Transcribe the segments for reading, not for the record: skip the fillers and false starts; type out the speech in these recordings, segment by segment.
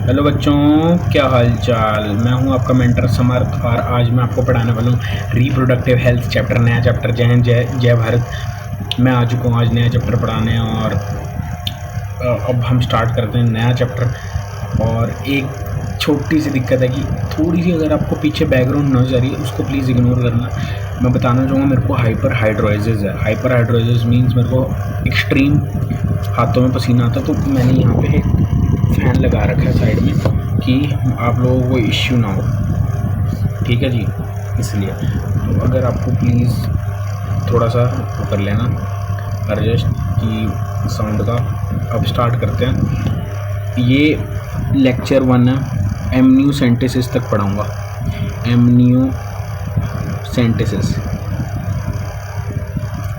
Hello बच्चों, क्या हाल चाल। मैं हूं आपका मेंटर समर्थ और आज मैं आपको पढ़ाने वाला हूं रिप्रोडक्टिव हेल्थ चैप्टर, नया चैप्टर। जय हिंद, जय भारत। मैं आ चुका हूं आज नया चैप्टर पढ़ाने और अब हम स्टार्ट करते हैं नया चैप्टर। और एक छोटी सी दिक्कत है कि थोड़ी सी अगर आपको पीछे बैकग्राउंड नॉइज़ आ रही है उसको प्लीज़ इग्नोर करना। मैं बताना चाहूँगा मेरे को हाइपर हाइड्रोसिस है। हाइपर हाइड्रोसिस मीन्स मेरे को एक्सट्रीम हाथों में पसीना आता, तो मैंने यहाँ पे एक फ़ैन लगा रखा है साइड में कि आप लोगों को इश्यू ना हो, ठीक है जी। इसलिए तो अगर आपको प्लीज़ थोड़ा सा वो कर लेना एडजस्ट कि साउंड का। अब स्टार्ट करते हैं। ये लेक्चर 1 है, एमनियोसेंटेसिस तक पढ़ाऊँगा। एमनियोसेंटेसिस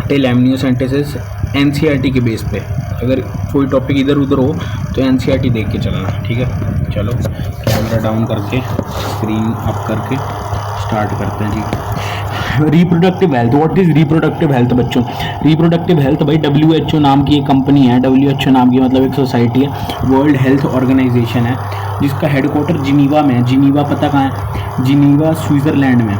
टिल एमनियोसेंटेसिस एनसीईआरटी के बेस पे। अगर कोई टॉपिक इधर उधर हो तो एनसीईआरटी देख के चलना, ठीक है। चलो कैमरा डाउन करके स्क्रीन अप करके स्टार्ट करते हैं जी। Reproductive health, what is reproductive health बच्चों? रिप्रोडक्टिव हेल्थ भाई WHO नाम की एक कंपनी है। WHO नाम की मतलब एक सोसाइटी है, वर्ल्ड हेल्थ ऑर्गेनाइजेशन है, जिसका हेडक्वार्टर जिनीवा में है। जिनीवा पता कहाँ है? जिनीवा स्विट्ज़रलैंड में।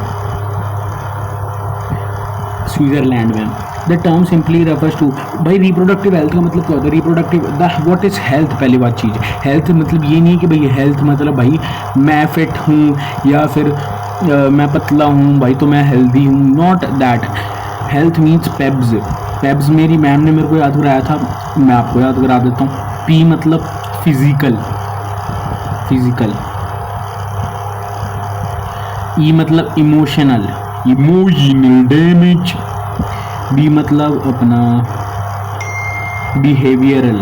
स्विट्ज़रलैंड में। The term simply refers to, भाई रिप्रोडक्टिव हेल्थ का मतलब क्या होता है? Reproductive what is health? पहली बात चीज़, हेल्थ मतलब ये नहीं है कि भाई हेल्थ मतलब भाई मैं फिट हूँ या फिर मैं पतला हूँ भाई तो मैं हेल्दी हूँ, not that. Health means PEBS. PEBS मेरी मैम ने मेरे को याद कराया था, मैं आपको याद करा देता हूँ। पी मतलब फिजिकल, फिजिकल। ई मतलब इमोशनल, इमोशनल डैमेज। बी मतलब अपना बिहेवियरल।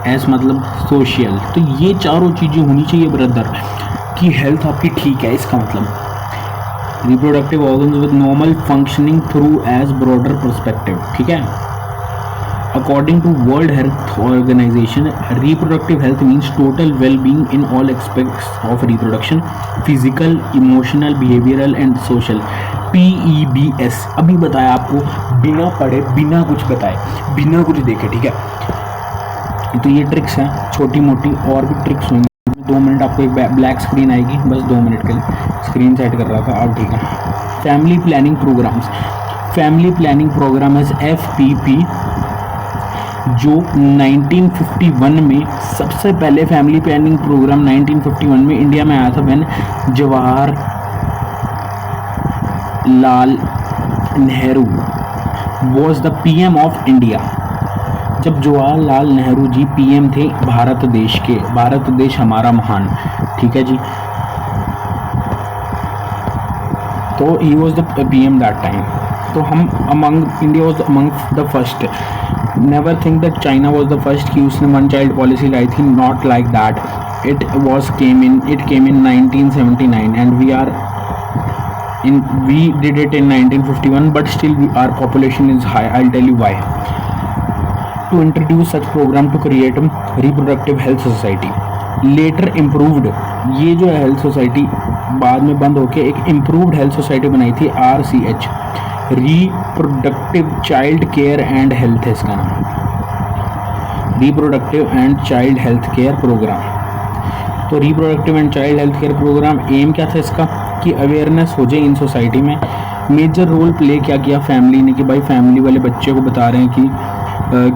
एस मतलब सोशल। तो ये चारों चीज़ें होनी चाहिए ब्रदर कि हेल्थ आपकी ठीक है। इसका मतलब reproductive organs with normal functioning through age broader perspective, ठीक है। According to World Health Organization, reproductive health means total well-being in all aspects of reproduction, physical, emotional, behavioral and social. PEBS अभी बताया आपको, बिना पढ़े, बिना कुछ बताए, बिना कुछ देखे, ठीक है। तो ये ट्रिक्स हैं छोटी मोटी, और भी ट्रिक्स होंगी। 2 मिनट आपको एक ब्लैक स्क्रीन आएगी, बस 2 मिनट के लिए स्क्रीन सेट कर रहा था, अब ठीक है। Family planning programmes, family planning programme as FPP, जो 1951 में सबसे पहले फैमिली प्लानिंग प्रोग्राम 1951 में इंडिया में आया था, when Jawahar Lal Nehru was the PM of India. जब जवाहरलाल नेहरू जी PM थे भारत देश के, भारत देश हमारा महान, ठीक है जी। तो he was the PM that time. तो हम India was among the first. Never think that China was the first कि उसने one child policy लाई थी, not like that. It came in 1979 and we did it in 1951, but still our population is high. I'll tell you why. To introduce such program to create a reproductive health society. Later improved, ये जो है health society बाद में बंद होके एक improved health society बनाई थी, RCH, reproductive child care and health है इसका नाम, reproductive and child health care program. तो reproductive and child health care program aim क्या था इसका कि अवेयरनेस हो जाए इन सोसाइटी में। मेजर रोल प्ले क्या किया फैमिली ने कि भाई फैमिली वाले बच्चे को बता रहे हैं कि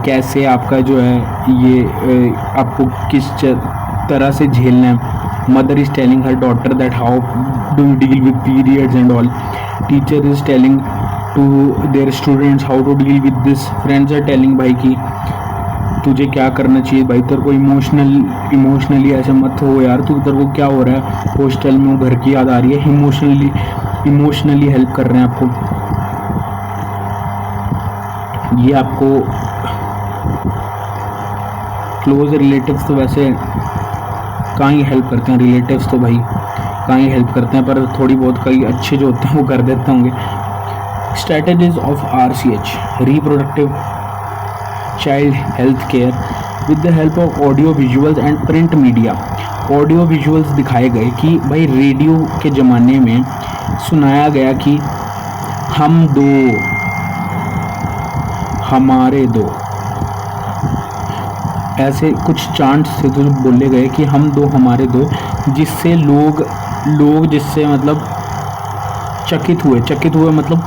कैसे आपका जो है ये आपको किस तरह से झेलना है। Mother is telling her daughter that how do you deal with periods and all. Teacher is telling to their students how to deal with this. Friends are telling भाई कि तुझे क्या करना चाहिए भाई, तेरे को इमोशनली ऐसे मत हो यार, तू तेरे को क्या हो रहा है, हॉस्टल में घर की याद आ रही है। इमोशनली हेल्प कर रहे हैं आपको। ये आपको क्लोज रिलेटिव्स तो वैसे कहाँ ही हेल्प करते हैं, रिलेटिव्स तो भाई कहाँ ही हेल्प करते हैं, पर थोड़ी बहुत कई अच्छे जो होते हैं वो कर देते होंगे। Strategies of RCH, reproductive child health care, with the help of audio visuals and print media. Audio visuals दिखाए गए कि भाई रेडियो के ज़माने में सुनाया गया कि हम दो, हमारे दो, ऐसे कुछ चांट्स थे जो बोले गए कि हम दो हमारे दो, जिससे लोग जिससे मतलब चकित हुए मतलब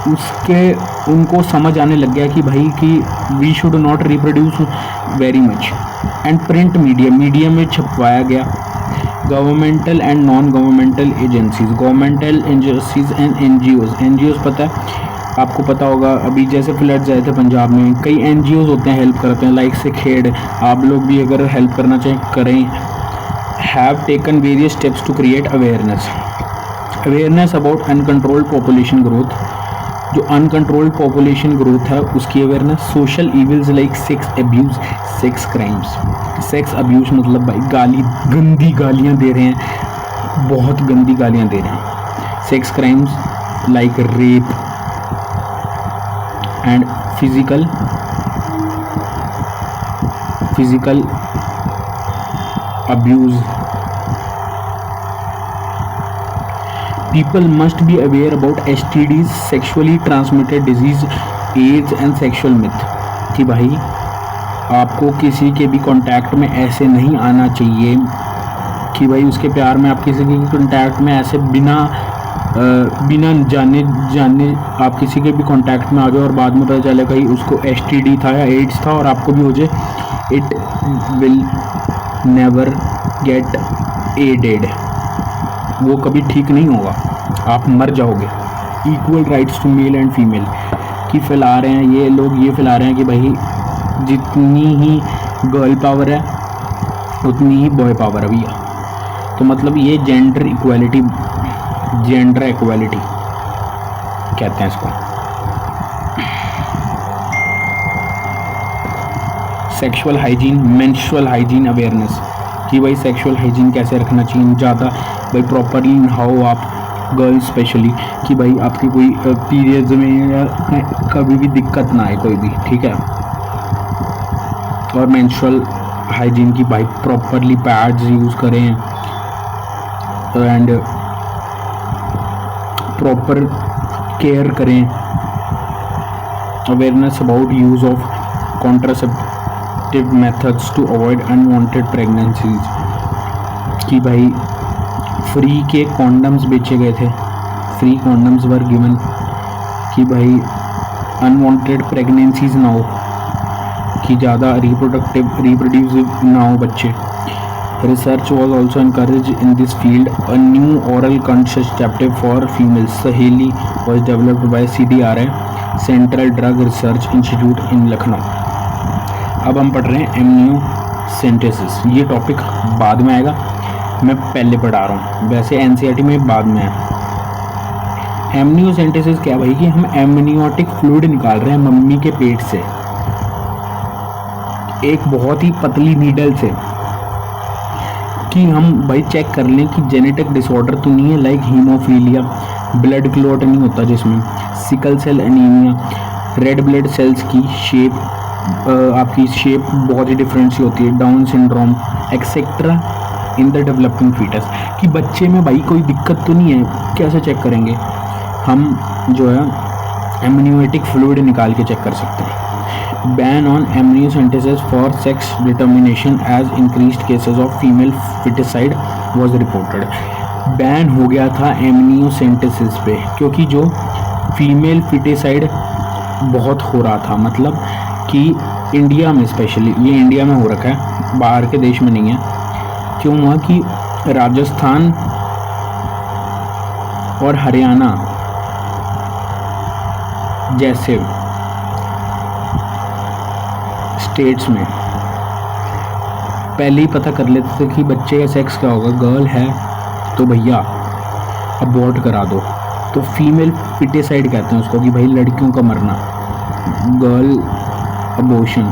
उसके उनको समझ आने लग गया कि भाई कि we should not reproduce very much. And print media में छपवाया गया। Governmental and non governmental agencies and NGOs पता है आपको, पता होगा अभी जैसे फ्लड्स आए थे पंजाब में, कई एनजीओज होते हैं हेल्प करते हैं, लाइक से खेड़, आप लोग भी अगर हेल्प करना चाहें करें। Have taken various steps to create awareness about uncontrolled population growth. जो अनकंट्रोल्ड पॉपुलेशन ग्रोथ है उसकी awareness. Social evils like sex abuse, sex crimes. Sex abuse मतलब भाई गंदी गालियाँ दे रहे हैं, बहुत गंदी गालियाँ दे रहे हैं। Sex crimes like rape and physical abuse. People must be aware about STDs, sexually transmitted disease, AIDS and sexual myth कि भाई आपको किसी के भी कांटेक्ट में ऐसे नहीं आना चाहिए कि भाई उसके प्यार में आप किसी के कांटेक्ट में ऐसे बिना जाने आप किसी के भी कांटेक्ट में आ जाओ और बाद में पता चले कहीं उसको STD था या एड्स था और आपको भी हो जाए। It will never get added, वो कभी ठीक नहीं होगा, आप मर जाओगे। Equal rights to male and female की फैला रहे हैं ये लोग, ये फैला रहे हैं कि भाई जितनी ही गर्ल पावर है उतनी ही बॉय पावर है भैया। तो मतलब ये जेंडर इक्वालिटी कहते हैं इसको। Sexual hygiene, menstrual hygiene awareness कि भाई सेक्सुअल हाइजीन कैसे रखना चाहिए, ज़्यादा भाई प्रॉपरली नहाओ आप, गर्ल्स स्पेशली, कि भाई आपकी कोई पीरियड्स में या कभी भी दिक्कत ना आए कोई भी, ठीक है। और मेंस्ट्रुअल हाइजीन की भाई प्रॉपरली पैड्स यूज़ करें एंड प्रॉपर केयर करें। Awareness about use of contraceptive methods to avoid unwanted pregnancies कि भाई फ्री के कॉन्डम्स बेचे गए थे, फ्री कॉन्डम्स वर गिवन कि भाई अनवांटेड प्रेगनेंसीज ना हो, कि ज़्यादा रिप्रोड्यूस ना हो बच्चे। Research was also encouraged in this field. A new oral contraceptive for females, Saheli, was developed by CDRI, Central Drug Research Institute in Lucknow. अब हम पढ़ रहे हैं एमनियोसेंटेसिस। ये टॉपिक बाद में आएगा, मैं पहले पढ़ा रहा हूँ, वैसे एनसीईआरटी में बाद में है। एमनियोसेंटेसिस क्या भाई कि हम एमनियोटिक फ्लूइड निकाल रहे हैं मम्मी के पेट से, एक बहुत ही पतली नीडल से, कि हम भाई चेक कर लें कि जेनेटिक डिसऑर्डर तो नहीं है, लाइक हीमोफीलिया, ब्लड क्लॉट नहीं होता जिसमें, sickle cell anaemia, red blood cells की शेप आपकी शेप बहुत ही डिफरेंट सी होती है, Down syndrome etcetera in the developing foetus, कि बच्चे में भाई कोई दिक्कत तो नहीं है, कैसे चेक करेंगे हम, जो है एमनियोटिक फ्लूइड निकाल के चेक कर सकते हैं। Ban on amniocentesis for sex determination as increased cases of female foeticide was reported. Ban हो गया था एमनियोसेंटेसिस पे क्योंकि जो फीमेल फिटिसाइड बहुत हो रहा था, मतलब कि इंडिया में स्पेशली, ये इंडिया में हो रखा है, बाहर के देश में नहीं है। क्यों हुआ कि राजस्थान और हरियाणा जैसे स्टेट्स में पहले ही पता कर लेते थे कि बच्चे का सेक्स क्या होगा, गर्ल है तो भैया अबॉर्ट करा दो, तो फीमेल फिटिसाइड कहते हैं उसको, कि भाई लड़कियों का मरना, गर्ल अबॉर्शन।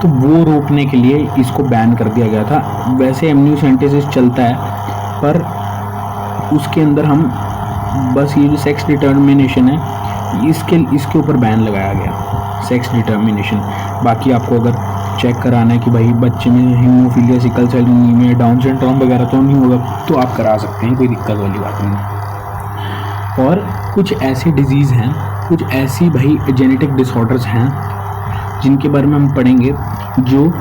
तो वो रोकने के लिए इसको बैन कर दिया गया था। वैसे एमनियोसेंटेसिस चलता है, पर उसके अंदर हम बस ये जो सेक्स डिटर्मिनेशन है इसके ऊपर बैन लगाया गया, सेक्स डिटर्मिनेशन। बाकी आपको अगर चेक कराना है कि भाई बच्चे में haemophilia, sickle cell anaemia, Down syndrome वगैरह तो नहीं होगा, तो आप करा सकते हैं, कोई दिक्कत वाली बात नहीं। और कुछ ऐसी डिजीज़ हैं, कुछ ऐसी भाई जेनेटिक डिसऑर्डर्स हैं जिनके बारे में हम पढ़ेंगे, जो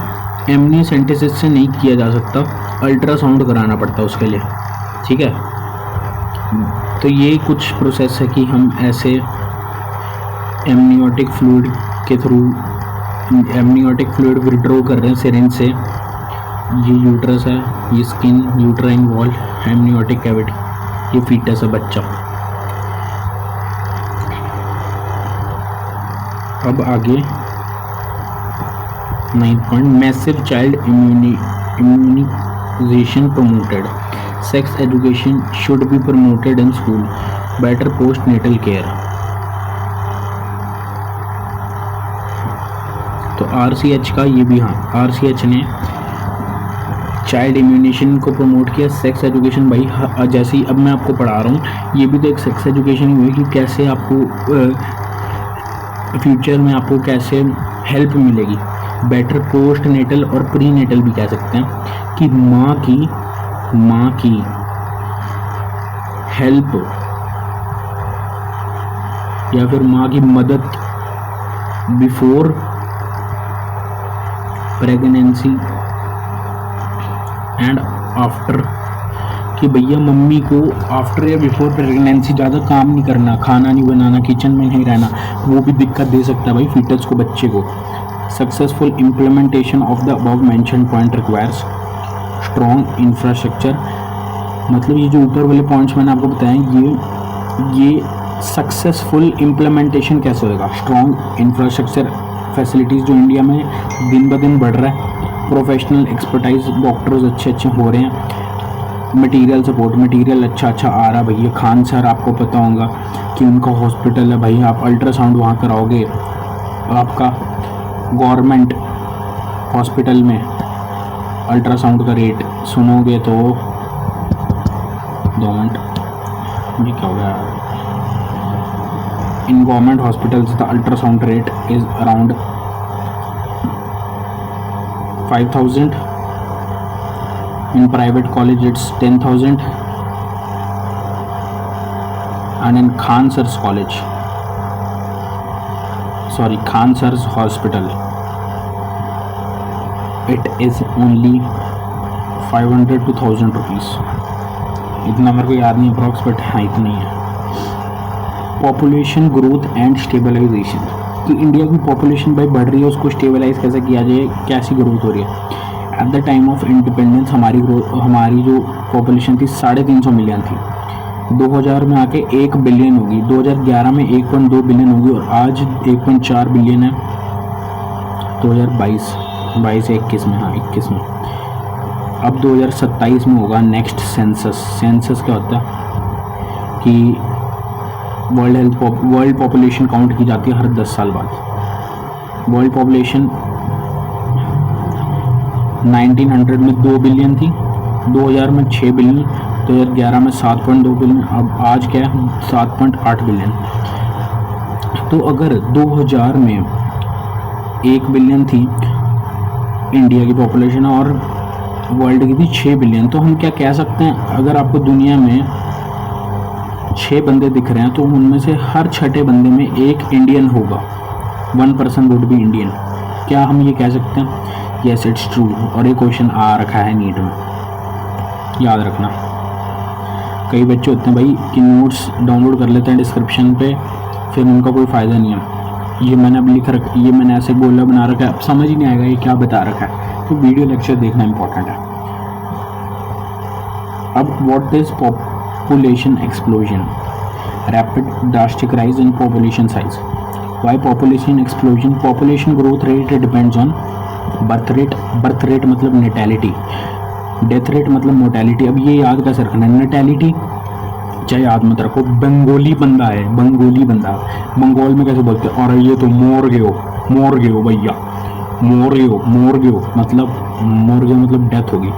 एमनियोसेंटेसिस से नहीं किया जा सकता, अल्ट्रासाउंड कराना पड़ता है उसके लिए, ठीक है। तो ये कुछ प्रोसेस है कि हम ऐसे एमनियोटिक फ्लूइड के थ्रू एमनियोटिक फ्लूइड विड्रॉ कर रहे हैं सिरिंज से। ये यूट्रस है, ये skin, uterine wall, amniotic cavity, ये फीटस है, बच्चा। अब आगे 9th point, massive child immunisation promoted, sex education should be promoted in school, better post natal care. तो RCH का ये भी, हाँ, RCH ने चाइल्ड इम्यूनेशन को प्रमोट किया, सेक्स एजुकेशन। भाई जैसे ही अब मैं आपको पढ़ा रहा हूँ, ये भी तो एक सेक्स एजुकेशन हुई कि कैसे आपको फ्यूचर में आपको कैसे हेल्प मिलेगी। बेटर पोस्ट नेटल और प्री नेटल भी कह सकते हैं कि माँ की हेल्प या फिर माँ की मदद बिफोर प्रेगनेंसी एंड आफ्टर, कि भैया मम्मी को आफ्टर या बिफोर प्रेगनेंसी ज़्यादा काम नहीं करना, खाना नहीं बनाना, किचन में नहीं रहना, वो भी दिक्कत दे सकता है भाई फीटस को, बच्चे को। Successful implementation of the above mentioned point requires strong infrastructure, मतलब ये जो ऊपर वाले पॉइंट्स मैंने आपको बताए, ये सक्सेसफुल इम्प्लीमेंटेशन कैसे होगा, स्ट्रॉन्ग इंफ्रास्ट्रक्चर फैसिलिटीज़ जो इंडिया में दिन ब दिन बढ़ रहा है, प्रोफेशनल एक्सपर्टाइज, डॉक्टर्स अच्छे हो रहे हैं, मटेरियल सपोर्ट, मटेरियल अच्छा आ रहा है। भैया खान सर आपको पता होगा कि उनका हॉस्पिटल है, भाई आप अल्ट्रासाउंड वहाँ कराओगे, आपका गवर्नमेंट हॉस्पिटल में अल्ट्रासाउंड का रेट सुनोगे तो 2 मिनट, ये क्या हो गया, in government hospitals the ultrasound rate is around 5,000, in private college it's 10,000, and in Khan Sir's hospital it is only 500 to 1,000 rupees। इतना मेरे को याद नहीं अप्रॉक्स, बट हाँ इतना ही है। पॉपुलेशन ग्रोथ एंड स्टेबलाइजेशन, कि इंडिया की पॉपुलेशन भाई बढ़ रही है, उसको स्टेबलाइज कैसे किया जाए, कैसी ग्रोथ हो रही है। At the time of independence हमारी जो पॉपुलेशन थी 350 मिलियन थी, 2000 में आके 1 बिलियन होगी, 2011 में 1.2 बिलियन होगी, और आज 1.4 बिलियन है 2022-21 में, हाँ 21 में। अब 2027 में होगा नेक्स्ट सेंसस क्या होता है कि वर्ल्ड पॉपुलेशन काउंट की जाती है हर 10 साल बाद। वर्ल्ड पॉपुलेशन 1900 में 2 बिलियन थी, 2000 में 6 बिलियन, 2011 में 7.2 बिलियन, अब आज क्या है 7.8 बिलियन। तो अगर 2000 में 1 बिलियन थी इंडिया की पॉपुलेशन और वर्ल्ड की थी 6 बिलियन, तो हम क्या कह सकते हैं, अगर आपको दुनिया में 6 बंदे दिख रहे हैं तो उनमें से हर 6ठे बंदे में एक इंडियन होगा, 1% वुड बी इंडियन। क्या हम ये कह सकते हैं? Yes it's true. और ये क्वेश्चन आ रखा है नीट में, याद रखना। कई बच्चे होते हैं भाई कि नोट्स डाउनलोड कर लेते हैं डिस्क्रिप्शन पे, फिर उनका कोई फ़ायदा नहीं है। ये मैंने अब लिख रखा, ये मैंने ऐसे गोला बना रखा है, अब समझ ही नहीं आएगा ये क्या बता रखा है, तो वीडियो लेक्चर देखना इंपॉर्टेंट है। अब what is population explosion? Rapid drastic rise in population size. Why population explosion? Population growth rate depends on birth rate मतलब नेटैलिटी, डेथ रेट मतलब मोर्टेलिटी। अब ये याद कैसे रखना है, नेटैलिटी चाहे याद मत रखो, बंगोली बंदा है, बंगोली बंदा, बंगाल में कैसे बोलते हैं, और ये तो मोर गए हो भैया, मोर गए मतलब डेथ होगी,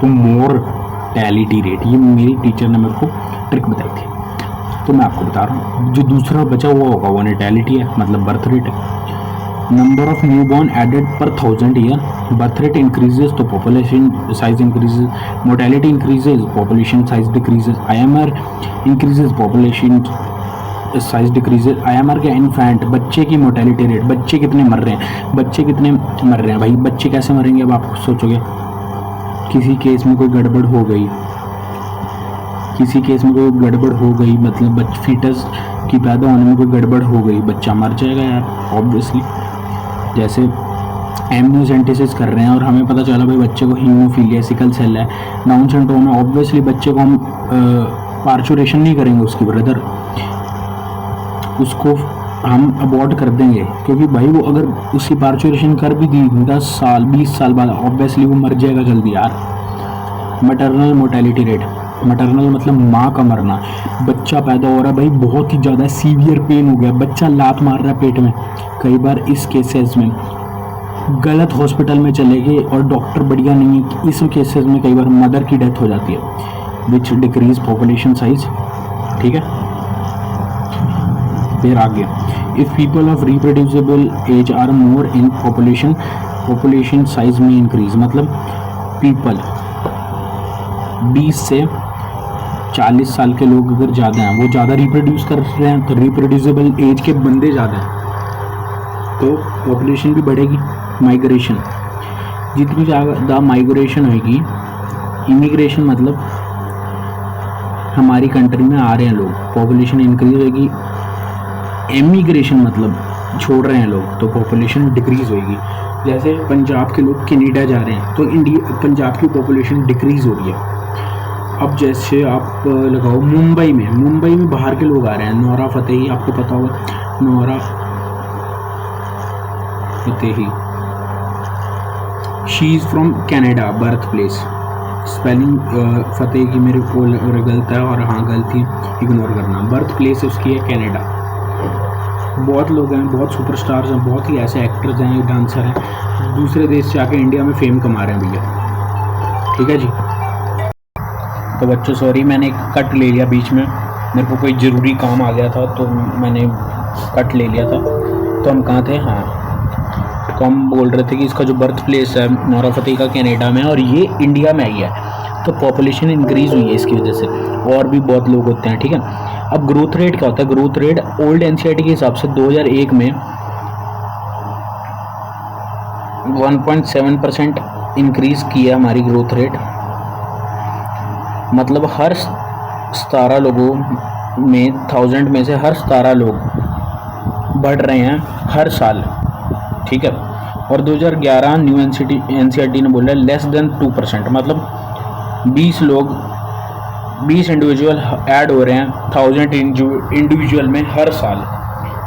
तो मोर्टेलिटी रेट, ये मेरी टीचर ने मेरे को ट्रिक बताई थी, तो मैं आपको बता रहा हूँ। जो दूसरा बचा हुआ होगा वो नेटैलिटी है, मतलब बर्थ रेट है। Number of new born added per 1000 year, birth rate increases तो population size increases, mortality increases population size decreases, IMR increases population size decreases, IMR क्या, इन्फेंट, बच्चे की मोर्टेलिटी रेट, बच्चे कितने मर रहे हैं, बच्चे कितने मर रहे हैं भाई, बच्चे कैसे मरेंगे, अब आप सोचोगे किसी केस में कोई गड़बड़ हो गई, किसी केस में कोई गड़बड़ हो गई, मतलब फीटस की पैदा होने में कोई गड़बड़ हो गई, बच्चा मर जाएगा यार ऑब्वियसली। जैसे एमनियोसेंटेसिस कर रहे हैं और हमें पता चला भाई बच्चे को हीमोफीलिया, सिकल सेल है, डाउन सिंड्रोम है, ऑब्वियसली बच्चे को हम पार्चुरेशन नहीं करेंगे उसकी ब्रदर, उसको हम अबॉर्ट कर देंगे, क्योंकि भाई वो अगर उसकी पार्चुरेशन कर भी दी 10 साल 20 साल बाद ऑब्वियसली वो मर जाएगा जल्दी यार। मैटरनल मोर्टेलिटी रेट, मैटरनल मतलब माँ का मरना, बच्चा पैदा हो रहा है भाई, बहुत ही ज़्यादा सीवियर पेन हो गया, बच्चा लात मार रहा है पेट में, कई बार इस केसेस में गलत हॉस्पिटल में चले गए और डॉक्टर बढ़िया नहीं है, इस केसेस में कई बार मदर की डेथ हो जाती है, विच डिक्रीज पॉपुलेशन साइज। ठीक है, फिर आगे, if people of reproducible age are more in population, population size में इंक्रीज, मतलब पीपल 20 से 40 साल के लोग अगर ज़्यादा हैं, वो ज़्यादा रिप्रोड्यूस कर रहे हैं, तो रिप्रोड्यूसिबल एज के बंदे ज़्यादा हैं तो पॉपुलेशन भी बढ़ेगी। माइग्रेशन, जितनी ज़्यादा माइग्रेशन होगी, इमिग्रेशन मतलब हमारी कंट्री में आ रहे हैं लोग, पॉपुलेशन इंक्रीज होगी, एमिग्रेशन मतलब छोड़ रहे हैं लोग, तो पॉपुलेशन डिक्रीज़ होगी। जैसे पंजाब के लोग कनाडा जा रहे हैं तो इंडिया, पंजाब की पॉपुलेशन डिक्रीज़ हो रही है। अब जैसे आप लगाओ मुंबई में बाहर के लोग आ रहे हैं, नोरा फतेही, आपको पता होगा Nora Fatehi, she is from Canada, birth place, spelling Fateh की मेरे को गलत है और हाँ गलती इग्नोर करना, बर्थ प्लेस उसकी है कनाडा। बहुत लोग हैं, बहुत सुपरस्टार्स हैं, बहुत ही ऐसे एक्टर्स हैं, डांसर हैं, दूसरे देश से आके इंडिया में फेम कमा रहे हैं भैया। ठीक है जी, तो बच्चों सॉरी मैंने कट ले लिया बीच में, मेरे को कोई ज़रूरी काम आ गया था तो मैंने कट ले लिया था। तो हम कहाँ थे, हाँ, तो हम बोल रहे थे कि इसका जो बर्थ प्लेस है नोरा फतेही का कनाडा में, और ये इंडिया में आई है, तो पॉपुलेशन इंक्रीज़ हुई है इसकी वजह से, और भी बहुत लोग होते हैं। ठीक है, अब ग्रोथ रेट क्या होता है, ग्रोथ रेट ओल्ड NCERT के हिसाब से 2001 में 1.7% इंक्रीज़ किया हमारी ग्रोथ रेट, मतलब हर 17 लोगों में 1000 में से हर 17 लोग बढ़ रहे हैं हर साल। ठीक है, और 2011 न्यू NCERT ने बोला लेस देन 2%, मतलब 20 इंडिविजुअल ऐड हो रहे हैं 1000 इंडिविजुअल में हर साल,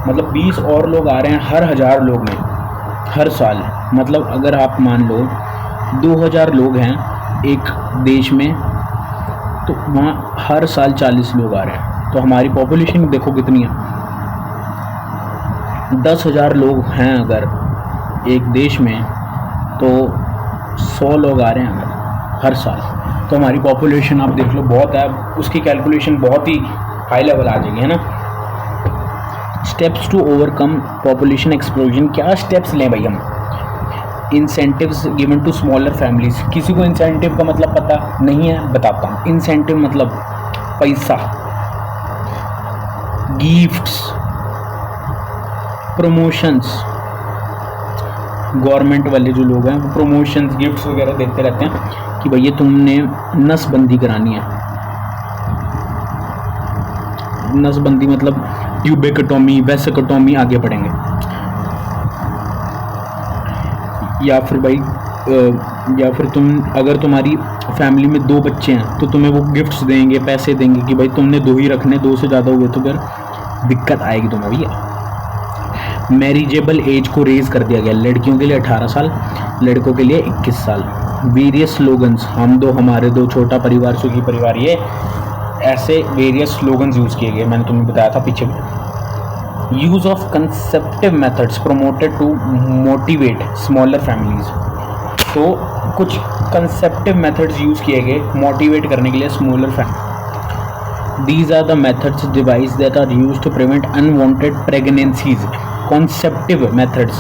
मतलब 20 और लोग आ रहे हैं हर 1000 लोग में हर साल। मतलब अगर आप मान लो 2000 लोग हैं एक देश में, तो वहाँ हर साल 40 लोग आ रहे हैं, तो हमारी पॉपुलेशन देखो कितनी है। 10,000 लोग हैं अगर एक देश में, तो 100 लोग आ रहे हैं अगर हर साल, तो हमारी पॉपुलेशन आप देख लो बहुत है, उसकी कैलकुलेशन बहुत ही हाई लेवल आ जाएगी, है ना। Steps to overcome population explosion, क्या स्टेप्स लें भाई हम। Incentives given to smaller families, किसी को इंसेंटिव का मतलब पता नहीं है, बताता हूँ। इंसेंटिव मतलब पैसा, गिफ्ट्स, प्रमोशंस, गवर्नमेंट वाले जो लोग हैं वो प्रमोशंस गिफ्ट्स वगैरह देते रहते हैं कि भैया तुमने नसबंदी करानी है। नसबंदी मतलब ट्यूबेक्टोमी, वेसेक्टोमी, आगे बढ़ेंगे। या फिर भाई या फिर तुम अगर तुम्हारी फैमिली में 2 बच्चे हैं तो तुम्हें वो गिफ्ट्स देंगे, पैसे देंगे कि भाई तुमने 2 ही रखने, 2 से ज़्यादा हुए तो फिर दिक्कत आएगी तुम्हें भैया। मैरिजेबल एज को रेज कर दिया गया, लड़कियों के लिए 18 साल, लड़कों के लिए 21 साल। वेरियस स्लोगन्स, हम दो हमारे दो, छोटा परिवार सुखी परिवार, ये ऐसे वेरियस स्लोगन्स यूज़ किए गए, मैंने तुम्हें बताया था पीछे भी। Use of conceptive methods promoted to motivate smaller families, तो कुछ कंसेप्टिव मेथड्स यूज़ किए गए मोटिवेट करने के लिए smaller family. These are the methods devices that are used to prevent unwanted pregnancies. Conceptive methods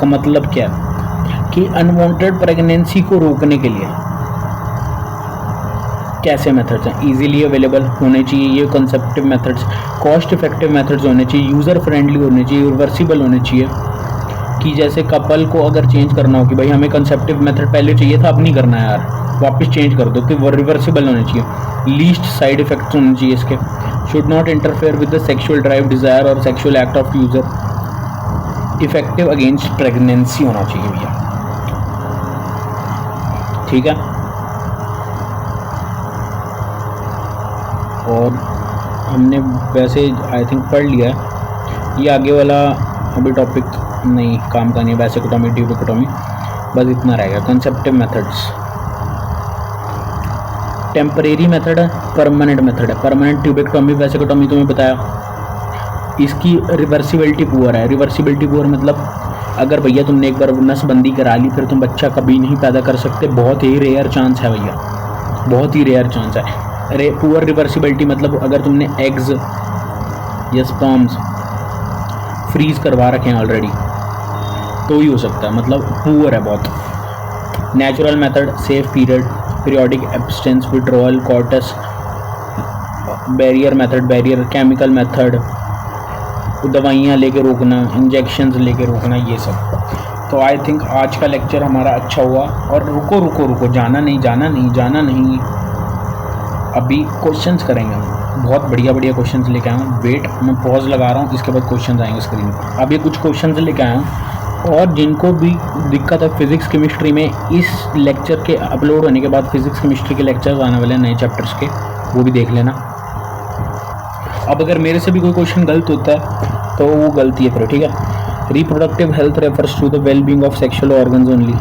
का मतलब क्या है कि अनवांटेड प्रेगनेंसी को रोकने के लिए कैसे मेथड्स हैं? इजीली अवेलेबल होने चाहिए ये कंसेप्टिव मेथड्स, कॉस्ट इफेक्टिव मेथड्स होने चाहिए, यूज़र फ्रेंडली होने चाहिए, रिवर्सिबल होने चाहिए। कि जैसे कपल को अगर चेंज करना हो कि भाई हमें कंसेप्टिव मेथड पहले चाहिए था अब नहीं करना है यार, वापस चेंज कर दो, कि वो रिवर्सिबल होने चाहिए। लीस्ट साइड इफेक्ट्स होने चाहिए इसके। Should not interfere with the sexual drive, desire और sexual act of user. Effective against pregnancy होना चाहिए भैया, ठीक है। और हमने वैसे आई थिंक पढ़ लिया है ये आगे वाला, अभी टॉपिक नहीं काम का नहीं है, वैसेकोटॉमी ट्यूबेकोटॉमी, बस इतना रहेगा। कंसेप्टिव मेथड्स, टेम्परेरी मेथड है, परमानेंट मेथड है। परमानेंट ट्यूबेक्टोमी वैसेकोटॉमी तुम्हें बताया, इसकी रिवर्सिबिलिटी पुअर है। रिवर्सिबिलिटी पुअर मतलब अगर भैया तुमने एक बार नसबंदी करा ली फिर तुम बच्चा कभी नहीं पैदा कर सकते, बहुत ही रेयर चांस है भैया, बहुत ही रेयर चांस है। पुअर रिवर्सिबिलिटी मतलब अगर तुमने एग्स या स्पर्म्स फ्रीज करवा रखे हैं ऑलरेडी तो ही हो सकता है, मतलब पुअर है बहुत। Natural method, safe period, periodic abstinence, withdrawal, coitus, barrier method, barrier, chemical method, दवाइयाँ लेके रोकना, इंजेक्शंस लेके रोकना, ये सब। तो आई थिंक आज का लेक्चर हमारा अच्छा हुआ। और रुको रुको रुको, जाना नहीं जाना नहीं जाना नहीं, अभी क्वेश्चंस करेंगे हम, बहुत बढ़िया बढ़िया क्वेश्चंस लेके आया हूँ। वेट, मैं पॉज लगा रहा हूँ, इसके बाद क्वेश्चंस आएंगे स्क्रीन पर। अभी कुछ क्वेश्चंस लेके आया हूँ, और जिनको भी दिक्कत है फिज़िक्स केमिस्ट्री में, इस लेक्चर के अपलोड होने के बाद फिज़िक्स केमिस्ट्री के लेक्चर्स आने वाले हैं नए चैप्टर्स के, वो भी देख लेना। अब अगर मेरे से भी कोई क्वेश्चन गलत होता है तो वो गलती है फिर, ठीक है। Reproductive health refers to the well being of sexual organs only,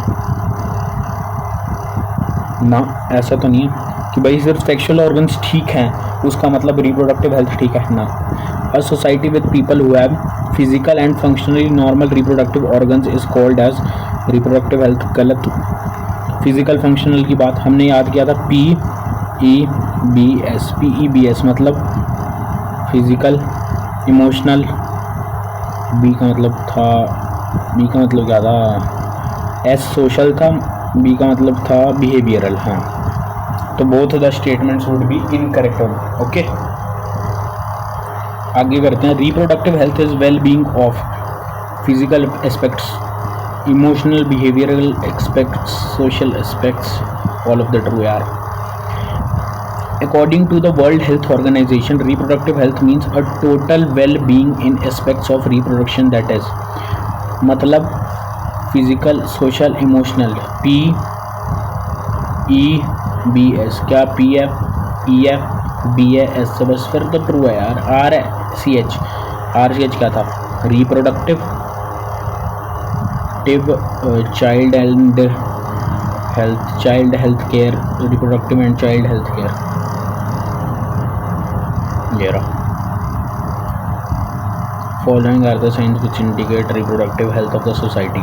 ना ऐसा तो नहीं है कि भाई सिर्फ सेक्सुअल ऑर्गन्स ठीक हैं उसका मतलब रिप्रोडक्टिव हेल्थ ठीक है ना। A society with people who have physical and functionally normal reproductive organs is called as reproductive health, गलत। फिजिकल फंक्शनल की बात हमने याद किया था, PEBS मतलब फिजिकल, इमोशनल, बी का मतलब क्या था, S सोशल था, बी का मतलब था बिहेवियरल। हाँ, तो both the statements would be incorrect. Okay, आगे करते हैं। Reproductive health is well being of physical aspects, emotional, behavioural aspects, social aspects, all of the true यार। According to the World Health Organization, reproductive health means a total well-being in aspects of reproduction, that is, मतलब physical, social, emotional, PEBS, क्या PF, EF, BAS से बस फिर तो true है यार। RCH क्या था, reproductive, child and health, child health care, reproductive and child health care, ये रहा। Following are the science which indicate reproductive health of the society.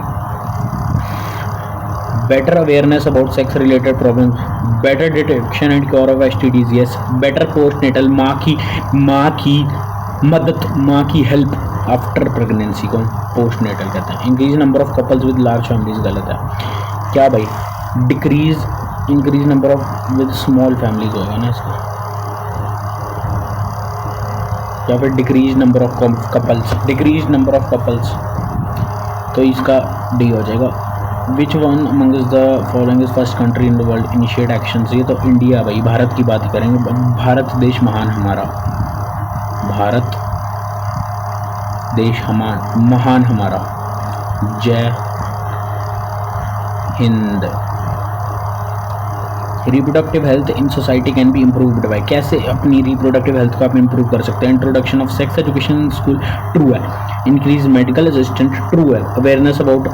Better awareness about sex related problems, better detection and cure of STDs, yes. Better postnatal, माँ की मदद, माँ की help after pregnancy को postnatal कहते हैं। Increase number of couples with large families, गलत है क्या भाई। Increase number of with small families होगा ना इसका, या फिर डिक्रीज नंबर ऑफ कपल्स, तो इसका डी हो जाएगा। Which one Among Us the following is first country in the world initiate actions, ये तो इंडिया भाई, भारत की बात ही करेंगे। भारत देश महान हमारा, भारत देश महान हमारा। जय हिंद। Reproductive health in society can be improved by, कैसे अपनी रिप्रोडक्टिव हेल्थ को आप इम्प्रूव कर सकते हैं। Introduction of sex education in school, true है। इंक्रीज मेडिकल असिस्टेंट, ट्रू है। Awareness about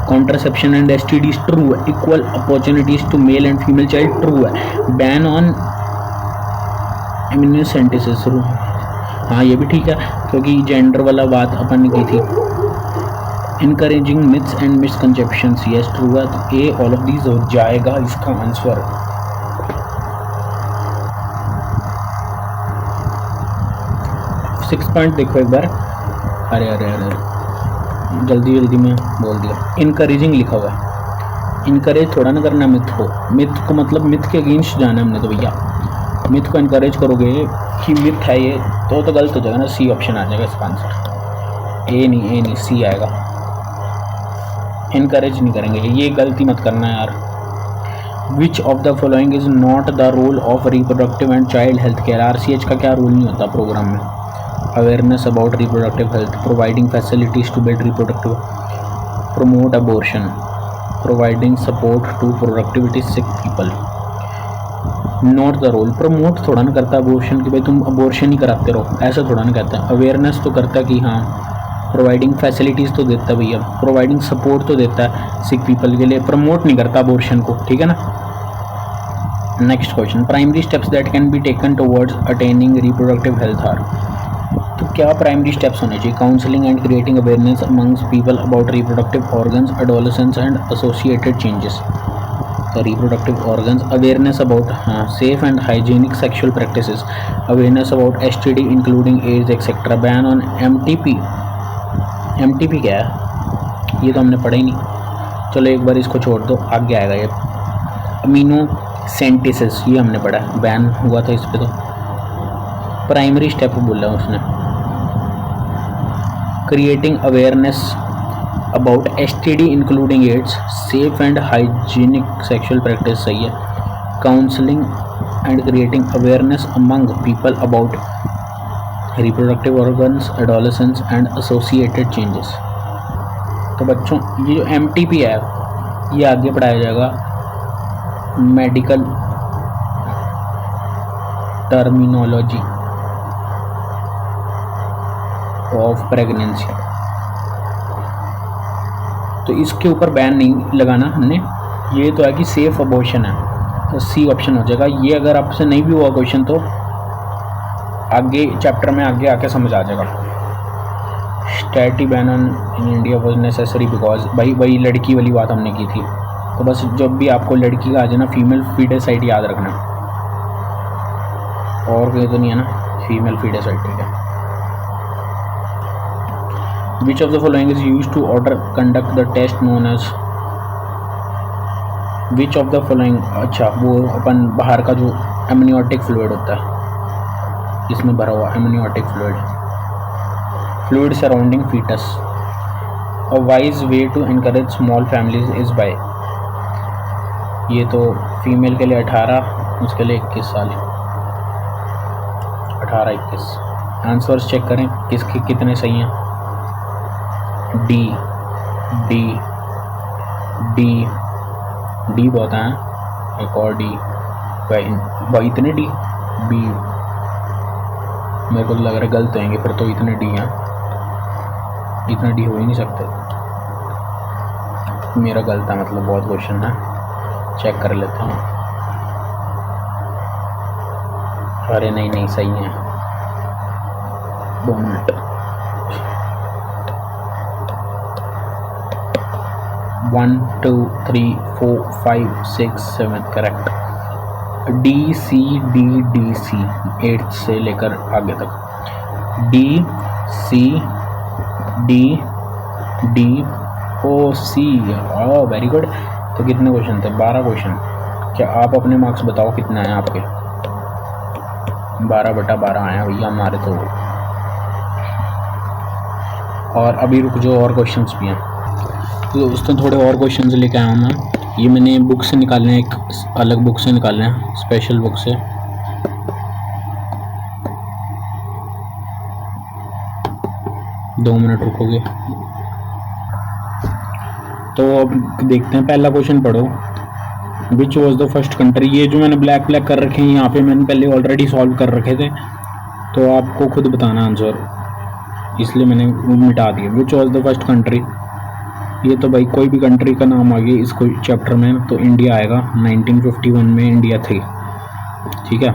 contraception and STDs, true है। Equal opportunities to male and female child, true है। बैन ऑन इम्यूनोसेंटेसिस, हाँ ये भी ठीक है क्योंकि जेंडर वाला बात अपन ने की थी। Encouraging myths and misconceptions, yes true है। तो ए ऑल ऑफ दीज हो जाएगा इसका आंसर। सिक्स पॉइंट देखो एक बार, अरे जल्दी में बोल दिया। इनकरेजिंग लिखा हुआ है, इनकरेज थोड़ा ना करना मिथ को। मिथ को मतलब मिथ के अगेंस्ट जाना है हमने तो भैया। मिथ को इनकरेज करोगे कि मिथ है ये तो गलत हो जाएगा ना। सी ऑप्शन आ जाएगा इसका आंसर। ए नहीं सी आएगा। इनकरेज नहीं करेंगे, ये गलती मत करना यार। Which of the following is not the role of reproductive and child health care. RCH का क्या रोल नहीं होता प्रोग्राम में? Awareness about reproductive health, providing facilities to build reproductive, promote abortion, providing support to productivity sick people. Not the role. Promote थोड़ा ना करता abortion कि भाई तुम अबॉर्शन ही कराते रहो, ऐसा थोड़ा ना कहता है। अवेयरनेस तो करता है कि हाँ प्रोवाइडिंग फैसिलिटीज़ तो देता है भैया, प्रोवाइडिंग सपोर्ट तो देता है सिक पीपल के लिए, प्रमोट नहीं करता अबॉर्शन को, ठीक है ना। Next question, primary steps that can be taken towards attaining reproductive health are. तो क्या प्राइमरी स्टेप्स होने चाहिए? Counselling and creating awareness amongst people about reproductive organs, adolescence and associated changes. तो reproductive organs, awareness about safe and hygienic sexual practices, awareness about STD including AIDS etcetera, ban on MTP। MTP क्या है? ये तो हमने पढ़ा ही नहीं। चलो एक बार इसको छोड़ दो, आगे आएगा ये। अमीनो सेंटेसिस, ये हमने पढ़ा, बैन हुआ था इस पर। तो प्राइमरी स्टेप बोला उसने। Creating awareness about STD including AIDS, safe and hygienic sexual practice, सही है। Counselling and creating awareness among people about reproductive organs, adolescence and associated changes. तो बच्चों ये जो MTP है ये आगे पढ़ाया जाएगा मेडिकल टर्मिनोलॉजी ऑफ प्रेगनेंसी। तो इसके ऊपर बैन नहीं लगाना हमने, ये तो है कि सेफ अबॉर्शन है, तो सी ऑप्शन हो जाएगा। ये अगर आपसे नहीं भी हुआ क्वेश्चन तो आगे चैप्टर में आगे आके समझ आ जाएगा। Statutory ban on in India was necessary because, भाई वही लड़की वाली बात हमने की थी। तो बस जब भी आपको लड़की का आ जाए ना, फीमेल फीटेसाइड याद रखना, और कोई तो नहीं है ना, फीमेल फीटेसाइड, ठीक है। Which of the following is used to order conduct the test known as? Which of the following, अच्छा वो अपन बाहर का जो एमनियोटिक फ्लूइड होता है इसमें भरा हुआ amniotic fluid surrounding foetus. A wise way to encourage small families is by, ये तो फीमेल के लिए 18, उसके लिए 21 साल, 18-21। आंसर्स चेक करें किसके कितने सही हैं। डी डी डी डी बहुत हैं, एक और डी, भाई इतने डी, बी मेरे को तो लग रहा है गलत होंगे फिर तो। इतने डी हैं, इतना डी हो ही नहीं सकते। मेरा गलत है, मतलब बहुत क्वेश्चन है, चेक कर लेता हूँ। अरे नहीं सही है, 2 मिनट। 1 2 3 4 5 6 7 करेक्ट। DCDDC 8 से लेकर आगे तक, DCDDOC। Very good. तो कितने क्वेश्चन थे? 12 क्वेश्चन। क्या आप अपने मार्क्स बताओ कितने आए आपके? 12/12 आए हैं भैया हमारे तो। और अभी रुक जाओ, और क्वेश्चंस भी हैं। तो दोस्तों थोड़े और क्वेश्चंस लेके आया हूँ मैं। ये मैंने बुक से निकाले हैं, एक अलग बुक से निकाले हैं, स्पेशल बुक से। दो मिनट रुकोगे तो अब देखते हैं। पहला क्वेश्चन पढ़ो, which was the first country. ये जो मैंने ब्लैक कर रखे हैं यहाँ पे मैंने पहले ऑलरेडी सॉल्व कर रखे थे, तो आपको खुद बताना आंसर, इसलिए मैंने मिटा दिया। Which was the first country, ये तो भाई कोई भी कंट्री का नाम आ गया इसको चैप्टर में तो इंडिया आएगा। 1951 में इंडिया थी, ठीक है।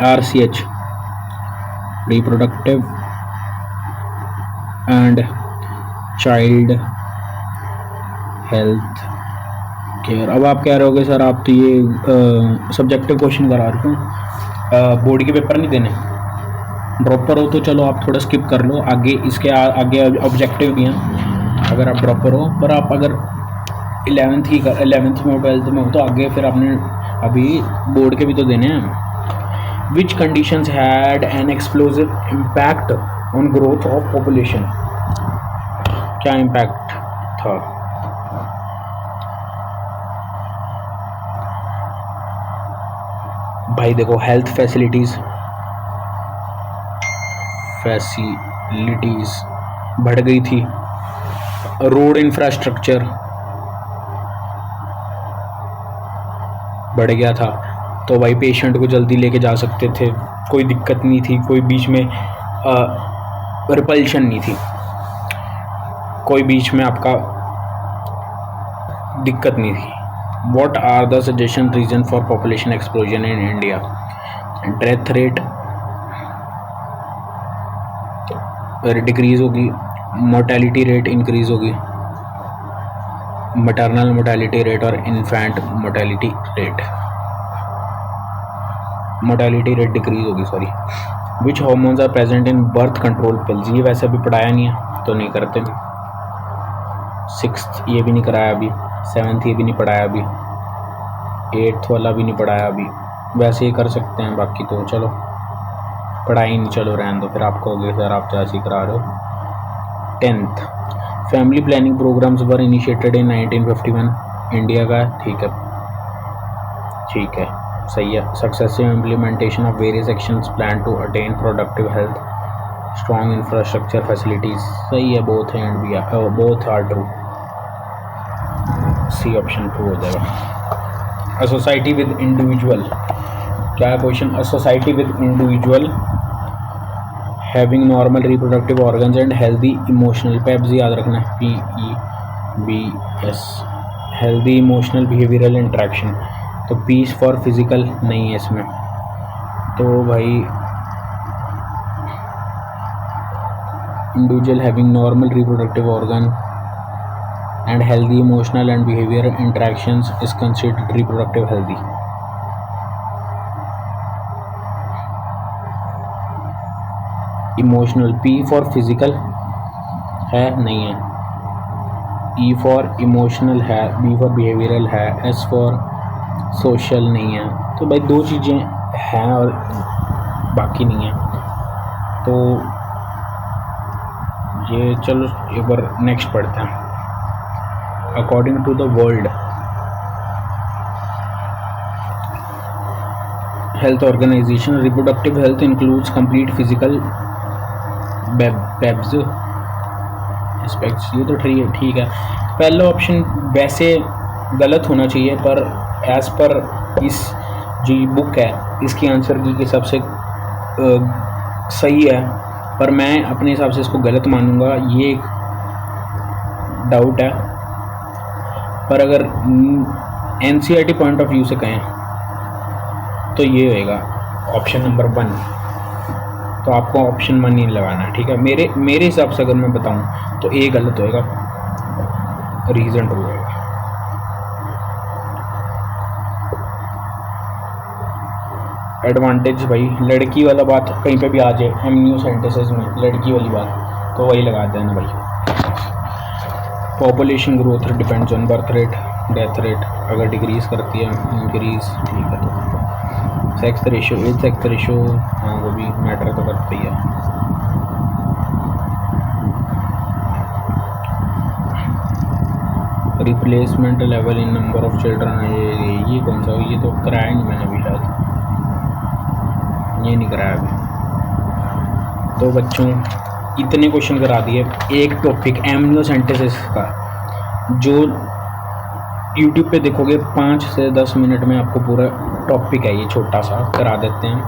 RCH reproductive and child health care. अब आप कह रहे होगे सर आप तो ये सब्जेक्टिव क्वेश्चन करा रहे हो, बोर्ड के पेपर नहीं देने, ड्रॉपर हो तो चलो आप थोड़ा स्किप कर लो, आगे इसके आगे ऑब्जेक्टिव भी हैं अगर आप ड्रॉपर हो। पर आप अगर 11th में हो 12th में हो तो आगे फिर आपने अभी बोर्ड के भी तो देने हैं। Which conditions had an explosive impact on growth of population, क्या इम्पैक्ट था? भाई देखो, हेल्थ फैसिलिटीज़ बढ़ गई थी, रोड इंफ्रास्ट्रक्चर बढ़ गया था, तो भाई पेशेंट को जल्दी लेके जा सकते थे, कोई दिक्कत नहीं थी, कोई बीच में रिपल्शन नहीं थी, कोई बीच में आपका दिक्कत नहीं थी। What are the suggestion reason for population explosion in India? Death rate decrease होगी, मोर्टेलिटी रेट इंक्रीज होगी, मैटरनल मोर्टेलिटी रेट और इन्फेंट मोर्टेलिटी रेट डिक्रीज होगी, sorry. Which hormones are present in birth control pills, ये वैसे भी पढ़ाया नहीं है तो नहीं करते। 6th ये भी नहीं कराया अभी, 7th ये भी नहीं पढ़ाया अभी, 8th वाला भी नहीं पढ़ाया अभी, वैसे ही कर सकते हैं, बाकी तो चलो पढ़ाई नहीं, चलो रहने दो, फिर आप कहोगे सर आप तो ऐसे ही करा रहे हो। 10th family planning programs were initiated in 1951, India का है, ठीक है सही है। Successful implementation of various actions plan to attain productive health, strong infrastructure facilities, सही है, बोथ एंड भी है, both are true, C option true हो जाएगा। अ सोसाइटी विद इंडिविजुअल, क्या है question? A society with individual having normal reproductive organs and healthy emotional, PEBS याद रखना है, PEBS, healthy emotional behavioural interaction, तो पीस फॉर फिजिकल नहीं है इसमें, तो भाई individual having normal reproductive organ and healthy emotional and behavior interactions is considered reproductive healthy. Emotional, P for physical है नहीं है, E for emotional है, B for behavioral है, S for social नहीं है, तो भाई दो चीज़ें हैं और बाकी नहीं है, तो ये चलो एक बार नेक्स्ट पढ़ते हैं। According to the World Health Organization, reproductive health includes complete physical PEBS aspects, ये तो ठीक है। पहला ऑप्शन वैसे गलत होना चाहिए, पर एज पर इस जो बुक है इसकी आंसर की के हिसाब से सही है, पर मैं अपने हिसाब से इसको गलत मानूंगा, ये एक डाउट है। पर अगर NCERT पॉइंट ऑफ व्यू से कहें तो ये होएगा ऑप्शन नंबर 1, तो आपको ऑप्शन 1 ही लगाना है, ठीक है। मेरे हिसाब से अगर मैं बताऊं तो A गलत होएगा, रीज़न ट्रू होएगा। एडवांटेज भाई लड़की वाला बात कहीं पे भी आ जाए एमनियो सेंटेंसेस में, लड़की वाली बात तो वही लगा देना भाई। Population growth depends on birth rate, death rate, अगर डिक्रीज करती है इंक्रीज, ठीक है। तो sex ratio, as sex ratio, हाँ वो भी मैटर तो करता ही है। Replacement level in number of children, ये कौन सा? ये तो कराया नहीं मैंने अभी, शायद ये नहीं कराया अभी। तो बच्चों इतने क्वेश्चन करा दिए, एक टॉपिक एमनियो सेंटेंसेस का, जो यूट्यूब पे देखोगे 5 से 10 मिनट में आपको पूरा टॉपिक है, ये छोटा सा करा देते हैं,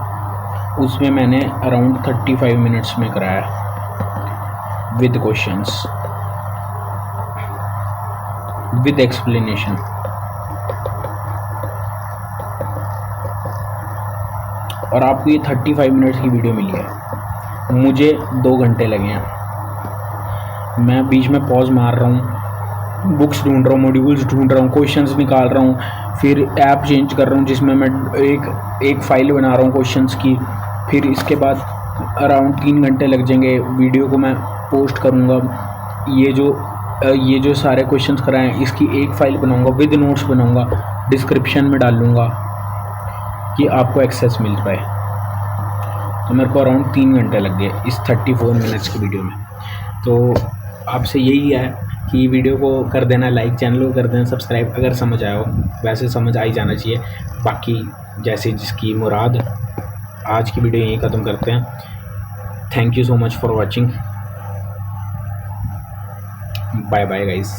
उसमें मैंने अराउंड 35 मिनट्स में कराया विद क्वेश्चंस, विद एक्सप्लेनेशन। और आपको ये 35 मिनट्स की वीडियो मिली है, मुझे 2 घंटे लगे हैं। मैं बीच में पॉज मार रहा हूँ, बुक्स ढूंढ रहा हूँ, मॉड्यूल्स ढूंढ रहा हूँ, क्वेश्चंस निकाल रहा हूँ, फिर ऐप चेंज कर रहा हूँ जिसमें मैं एक फाइल बना रहा हूँ क्वेश्चंस की, फिर इसके बाद अराउंड 3 घंटे लग जाएंगे। वीडियो को मैं पोस्ट करूँगा, ये जो ये जो सारे क्वेश्चंस कराए हैं इसकी एक फ़ाइल बनाऊंगा, विद नोट्स बनाऊंगा, डिस्क्रिप्शन में डाल लूँगा कि आपको एक्सेस मिल पाए। तो मेरे को अराउंड 3 घंटे लग गए इस 34 मिनट्स की वीडियो में। तो आपसे यही है कि वीडियो को कर देना लाइक, चैनल को कर देना सब्सक्राइब अगर समझ आया हो। वैसे समझ आ ही जाना चाहिए, बाकी जैसे जिसकी मुराद। आज की वीडियो यहीं ख़त्म करते हैं। Thank you so much for watching. Bye bye guys.